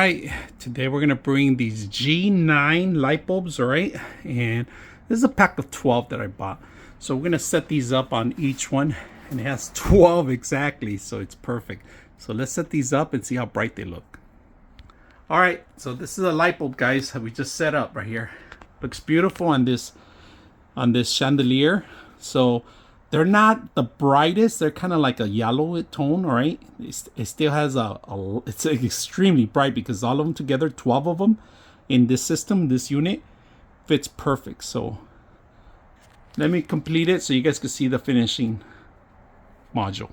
right, today we're gonna bring these G9 light bulbs, all right? And this is a pack of 12 that I bought. So we're gonna set these up on each one, and it has 12 exactly, so it's perfect. So let's set these up and see how bright they look. All right, so this is a light bulb, guys, that we just set up right here. Looks beautiful on this chandelier. So they're not the brightest. They're kind of like a yellow tone, all right? It still has it's extremely bright because all of them together, 12 of them in this system, this unit, fits perfect. So let me complete it so you guys can see the finishing module.